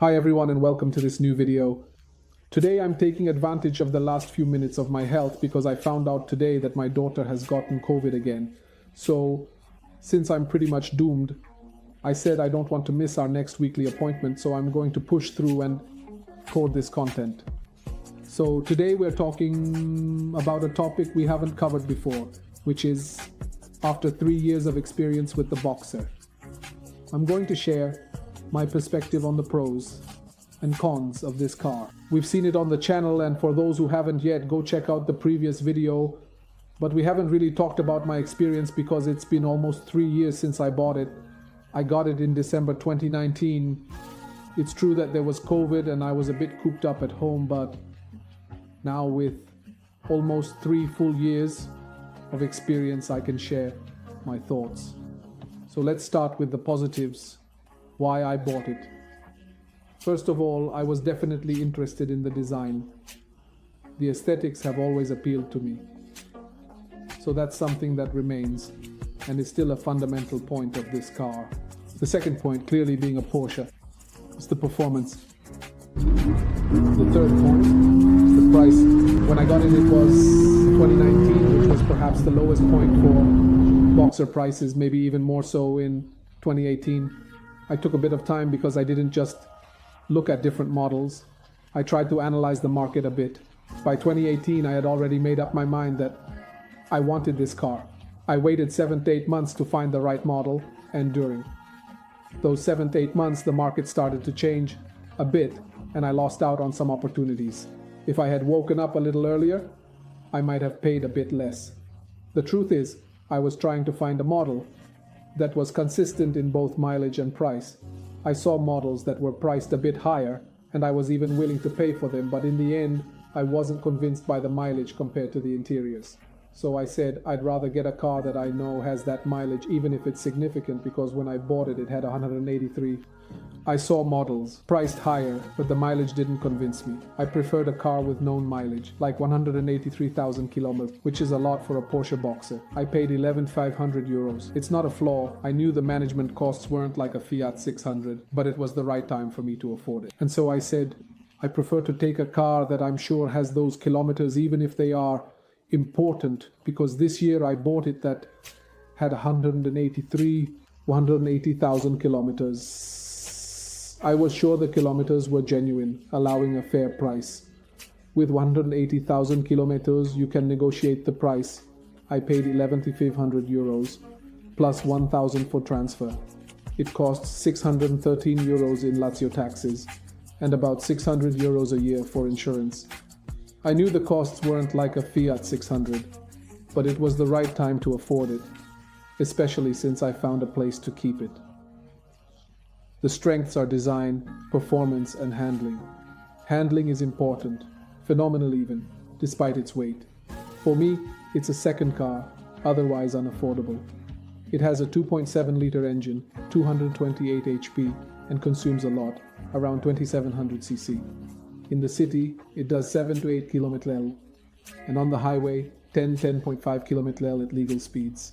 Hi everyone and welcome to this new video. Today I'm taking advantage of the last few minutes of my health because I found out today that my daughter has gotten COVID again. So since I'm pretty much doomed, I said I don't want to miss our next weekly appointment, so I'm going to push through and record this content. So today we're talking about a topic we haven't covered before, which is after 3 years of experience with the Boxster. I'm going to share my perspective on the pros and cons of this car. We've seen it on the channel, and for those who haven't yet, go check out the previous video. But we haven't really talked about my experience because it's been almost 3 years since I bought it. I got it in December 2019. It's true that there was COVID and I was a bit cooped up at home, but now with almost 3 full years of experience, I can share my thoughts. So let's start with the positives. Why I bought it. First of all, I was definitely interested in the design. The aesthetics have always appealed to me. So that's something that remains and is still a fundamental point of this car. The second point, clearly being a Porsche, is the performance. The third point is the price. When I got it, it was 2019, which was perhaps the lowest point for Boxster prices, maybe even more so in 2018. I took a bit of time because I didn't just look at different models. I tried to analyze the market a bit. By 2018, I had already made up my mind that I wanted this car. I waited 7 to 8 months to find the right model, and during those 7 to 8 months, the market started to change a bit, and I lost out on some opportunities. If I had woken up a little earlier, I might have paid a bit less. The truth is, I was trying to find a model that was consistent in both mileage and price. I saw models that were priced a bit higher, and I was even willing to pay for them, but in the end, I wasn't convinced by the mileage compared to the interiors. So I said I'd rather get a car that I know has that mileage, even if it's significant, because when I bought it, it had 183. I saw models priced higher, but the mileage didn't convince me. I preferred a car with known mileage, like 183,000 kilometers, which is a lot for a Porsche Boxster. I paid 11,500 euros. It's not a flaw. I knew the management costs weren't like a Fiat 600, but it was the right time for me to afford it. And so I said, I prefer to take a car that I'm sure has those kilometers, even if they are important, because this year I bought it that had 180,000 kilometers. I was sure the kilometers were genuine, allowing a fair price. With 180,000 kilometers, you can negotiate the price. I paid 11,500 euros, plus 1,000 for transfer. It costs 613 euros in Lazio taxes, and about 600 euros a year for insurance. I knew the costs weren't like a Fiat 600, but it was the right time to afford it, especially since I found a place to keep it. The strengths are design, performance, and handling. Handling is important, phenomenal even, despite its weight. For me, it's a second car, otherwise unaffordable. It has a 2.7-liter engine, 228 HP, and consumes a lot, around 2700 cc. In the city, it does 7 to 8 km/h, and on the highway, 10.5 km/h at legal speeds.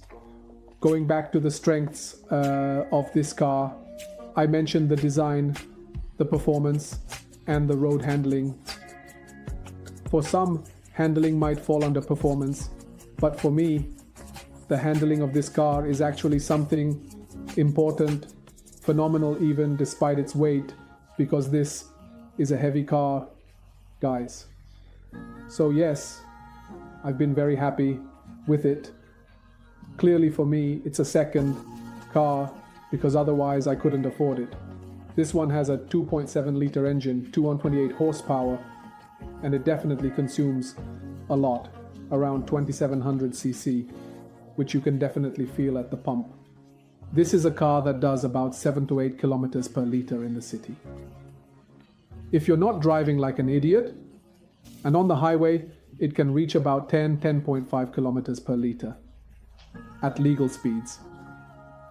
Going back to the strengths of this car, I mentioned the design, the performance, and the road handling. For some, handling might fall under performance, but for me, the handling of this car is actually something important, phenomenal even despite its weight, because this is a heavy car, guys. So yes, I've been very happy with it. Clearly for me, it's a second car because otherwise I couldn't afford it. This one has a 2.7-liter engine, 228 horsepower, and it definitely consumes a lot, around 2700 cc, which you can definitely feel at the pump. This is a car that does about 7 to 8 kilometers per liter in the city. If you're not driving like an idiot, and on the highway, it can reach about 10.5 kilometers per liter at legal speeds.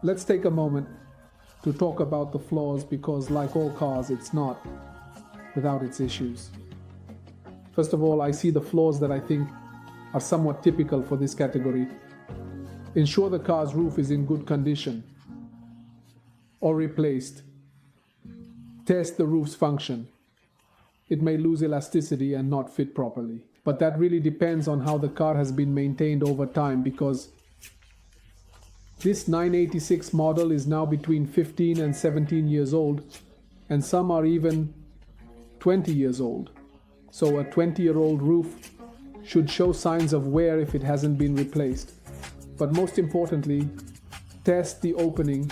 Let's take a moment to talk about the flaws, because like all cars, it's not without its issues. First of all, I see the flaws that I think are somewhat typical for this category. Ensure the car's roof is in good condition or replaced. Test the roof's function. It may lose elasticity and not fit properly. But that really depends on how the car has been maintained over time, because this 986 model is now between 15 and 17 years old, and some are even 20 years old. So a 20-year-old roof should show signs of wear if it hasn't been replaced. But most importantly, test the opening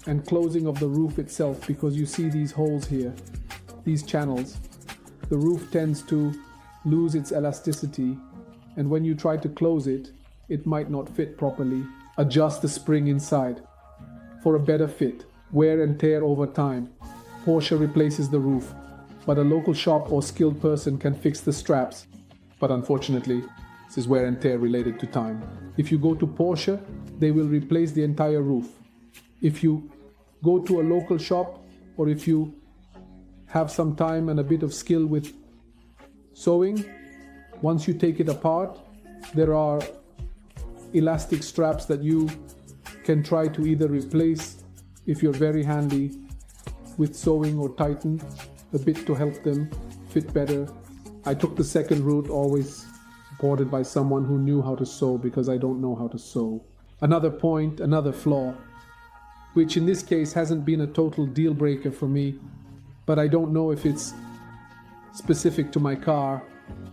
and closing of the roof itself, because you see these holes here, these channels. The roof tends to lose its elasticity, and when you try to close it, it might not fit properly. Adjust the spring inside for a better fit. Wear and tear over time. Porsche replaces the roof, but a local shop or skilled person can fix the straps. But unfortunately, this is wear and tear related to time. If you go to Porsche, they will replace the entire roof. If you go to a local shop, or if you have some time and a bit of skill with sewing, once you take it apart, there are elastic straps that you can try to either replace if you're very handy with sewing, or tighten a bit to help them fit better. I took the second route, always supported by someone who knew how to sew, because I don't know how to sew. Another point, another flaw, which in this case hasn't been a total deal breaker for me, but I don't know if it's specific to my car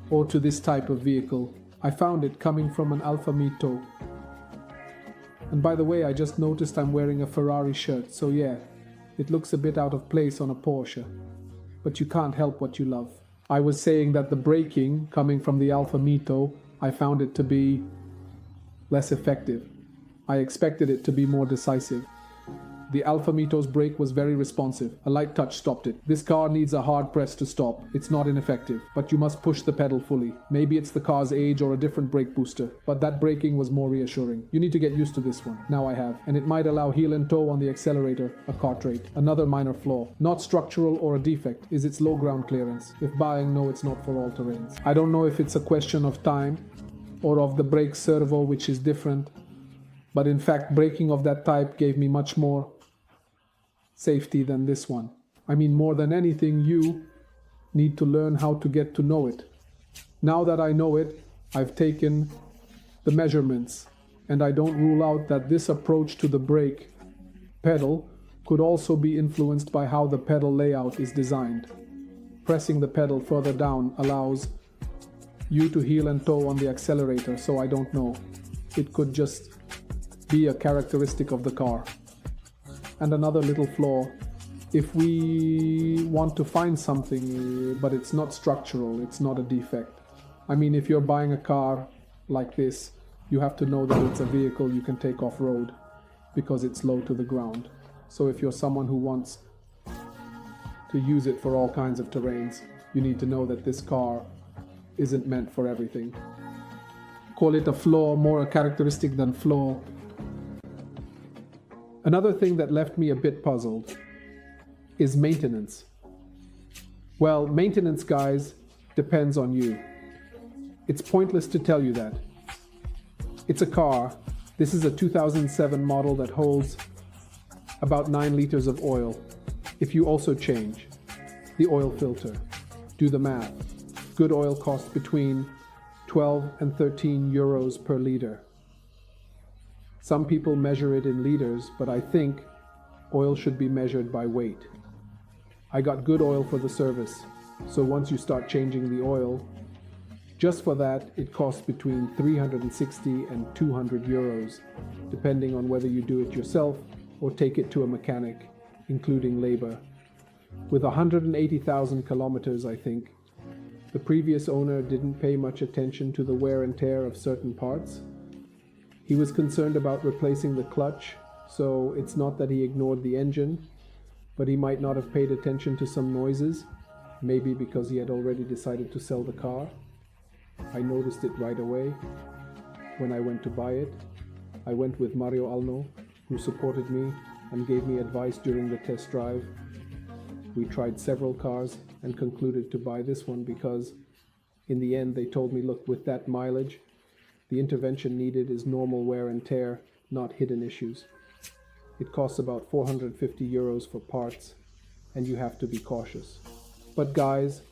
or to this type of vehicle. I found it coming from an Alfa Mito. And by the way, I just noticed I'm wearing a Ferrari shirt, so yeah, it looks a bit out of place on a Porsche. But you can't help what you love. I was saying that the braking coming from the Alfa Mito, I found it to be less effective. I expected it to be more decisive. The Alfa Mito's brake was very responsive. A light touch stopped it. This car needs a hard press to stop. It's not ineffective, but you must push the pedal fully. Maybe it's the car's age or a different brake booster, but that braking was more reassuring. You need to get used to this one. Now I have. And it might allow heel and toe on the accelerator, a car trait. Another minor flaw, not structural or a defect, is its low ground clearance. If buying, no, it's not for all terrains. I don't know if it's a question of time or of the brake servo, which is different, but in fact, braking of that type gave me much more safety than this one. I mean, more than anything, you need to learn how to get to know it. Now that I know it, I've taken the measurements, and I don't rule out that this approach to the brake pedal could also be influenced by how the pedal layout is designed. Pressing the pedal further down allows you to heel and toe on the accelerator, so I don't know. It could just be a characteristic of the car. And another little flaw, if we want to find something, but it's not structural, it's not a defect. I mean, if you're buying a car like this, you have to know that it's a vehicle you can take off-road, because it's low to the ground. So if you're someone who wants to use it for all kinds of terrains, you need to know that this car isn't meant for everything. Call it a flaw, more a characteristic than flaw. Another thing that left me a bit puzzled is maintenance. Well, maintenance, guys, depends on you. It's pointless to tell you that. It's a car. This is a 2007 model that holds about 9 liters of oil. If you also change the oil filter, do the math. Good oil costs between 12 and 13 euros per liter. Some people measure it in liters, but I think oil should be measured by weight. I got good oil for the service, so once you start changing the oil, just for that, it costs between 360 and 200 euros, depending on whether you do it yourself or take it to a mechanic, including labor. With 180,000 kilometers, I think, the previous owner didn't pay much attention to the wear and tear of certain parts. He was concerned about replacing the clutch, so it's not that he ignored the engine, but he might not have paid attention to some noises, maybe because he had already decided to sell the car. I noticed it right away when I went to buy it. I went with Mario Alno, who supported me and gave me advice during the test drive. We tried several cars and concluded to buy this one because in the end they told me, look, with that mileage, the intervention needed is normal wear and tear, not hidden issues. It costs about 450 euros for parts, and you have to be cautious. But guys,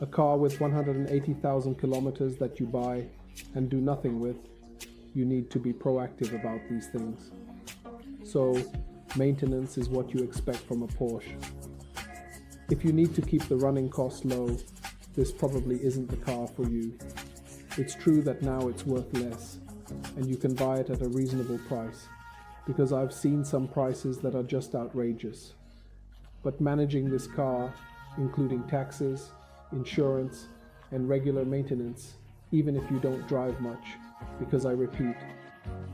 a car with 180,000 kilometers that you buy and do nothing with, you need to be proactive about these things. So, maintenance is what you expect from a Porsche. If you need to keep the running costs low, this probably isn't the car for you. It's true that now it's worth less, and you can buy it at a reasonable price, because I've seen some prices that are just outrageous. But managing this car, including taxes, insurance, and regular maintenance, even if you don't drive much, because I repeat,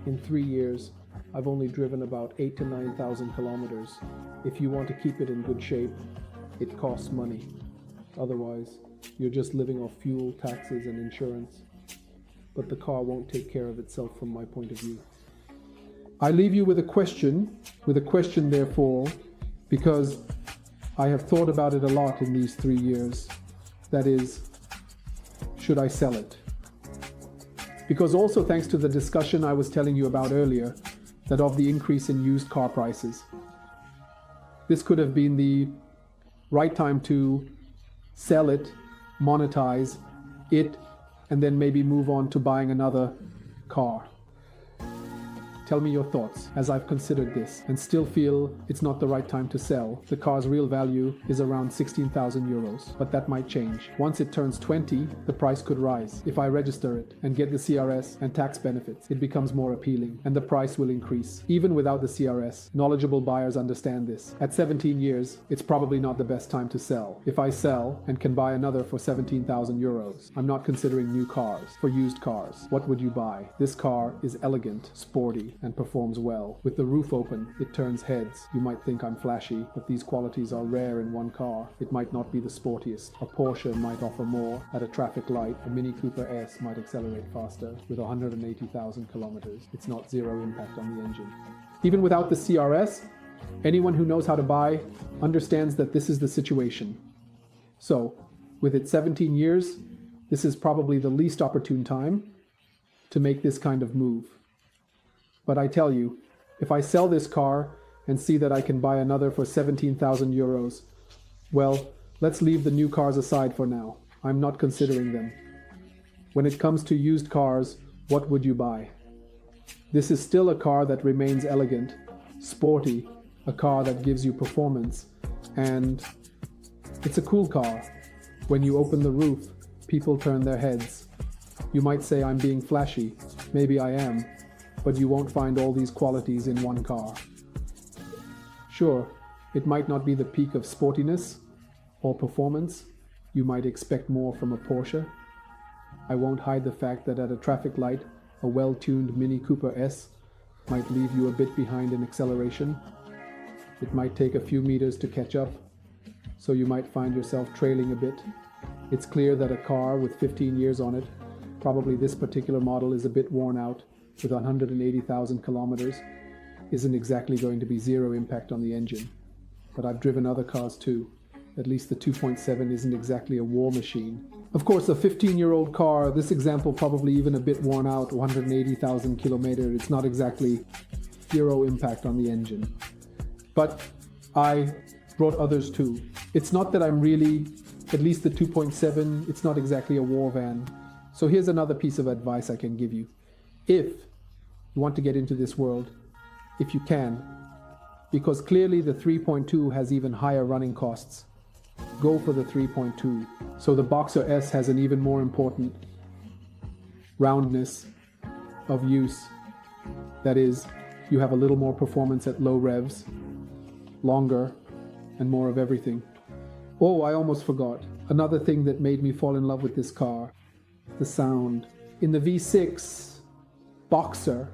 in 3 years, I've only driven about 8,000 to 9,000 kilometers. If you want to keep it in good shape, it costs money. Otherwise, you're just living off fuel, taxes, and insurance. But the car won't take care of itself from my point of view. I leave you with a question therefore, because I have thought about it a lot in these 3 years. That is, should I sell it? Because also thanks to the discussion I was telling you about earlier, that of the increase in used car prices, this could have been the right time to sell it, monetize it, and then maybe move on to buying another car. Tell me your thoughts, as I've considered this and still feel it's not the right time to sell. The car's real value is around 16,000 euros, but that might change. Once it turns 20, the price could rise. If I register it and get the CRS and tax benefits, it becomes more appealing and the price will increase. Even without the CRS, knowledgeable buyers understand this. At 17 years, it's probably not the best time to sell. If I sell and can buy another for 17,000 euros, I'm not considering new cars. For used cars, what would you buy? This car is elegant, sporty, and performs well. With the roof open, it turns heads. You might think I'm flashy, but these qualities are rare in one car. It might not be the sportiest. A Porsche might offer more. At a traffic light, a Mini Cooper S might accelerate faster. With 180,000 kilometers, it's not zero impact on the engine. Even without the CRS, anyone who knows how to buy understands that this is the situation. So, with its 17 years, this is probably the least opportune time to make this kind of move. But I tell you, if I sell this car and see that I can buy another for 17,000 euros, well, let's leave the new cars aside for now. I'm not considering them. When it comes to used cars, what would you buy? This is still a car that remains elegant, sporty, a car that gives you performance, and it's a cool car. When you open the roof, people turn their heads. You might say I'm being flashy. Maybe I am. But you won't find all these qualities in one car. Sure, it might not be the peak of sportiness or performance. You might expect more from a Porsche. I won't hide the fact that at a traffic light, a well-tuned Mini Cooper S might leave you a bit behind in acceleration. It might take a few meters to catch up, so you might find yourself trailing a bit. It's clear that a car with 15 years on it, probably this particular model, is a bit worn out. With 180,000 kilometers, isn't exactly going to be zero impact on the engine. But I've driven other cars too. At least the 2.7 isn't exactly a war machine. Of course, a 15-year-old car, this example probably even a bit worn out, 180,000 kilometers, it's not exactly zero impact on the engine. But I brought others too. It's not that I'm really, at least the 2.7, it's not exactly a war van. So here's another piece of advice I can give you. If you want to get into this world, if you can, because clearly the 3.2 has even higher running costs, go for the 3.2. So the Boxster S has an even more important roundness of use. That is, you have a little more performance at low revs, longer, and more of everything. Oh, I almost forgot. Another thing that made me fall in love with this car, the sound. In the V6 Boxster,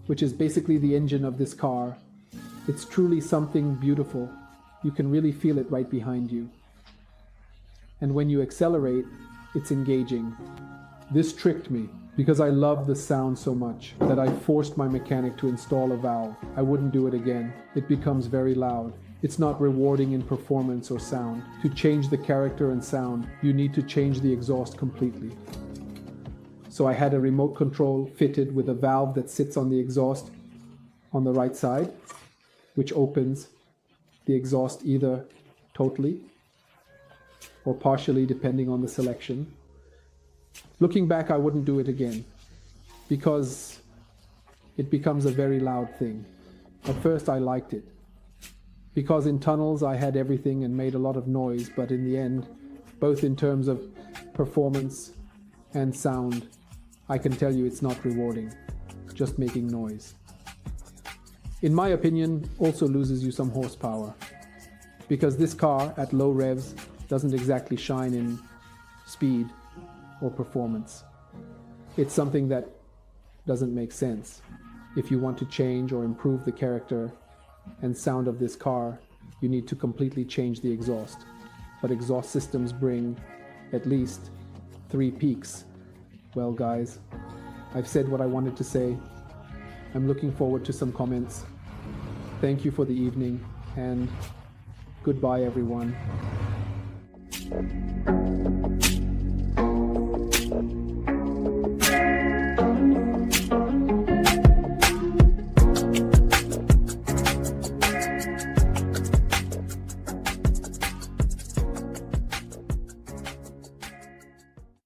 which is basically the engine of this car, it's truly something beautiful. You can really feel it right behind you. And when you accelerate, it's engaging. This tricked me because I love the sound so much that I forced my mechanic to install a valve. I wouldn't do it again. It becomes very loud. It's not rewarding in performance or sound. To change the character and sound, you need to change the exhaust completely. So I had a remote control fitted with a valve that sits on the exhaust on the right side, which opens the exhaust either totally or partially depending on the selection. Looking back, I wouldn't do it again because it becomes a very loud thing. At first I liked it because in tunnels I had everything and made a lot of noise, but in the end, both in terms of performance and sound, I can tell you it's not rewarding, just making noise. In my opinion, also loses you some horsepower because this car at low revs doesn't exactly shine in speed or performance. It's something that doesn't make sense. If you want to change or improve the character and sound of this car, you need to completely change the exhaust. But exhaust systems bring at least 3 peaks. Well guys, I've said what I wanted to say. I'm looking forward to some comments. Thank you for the evening and goodbye everyone.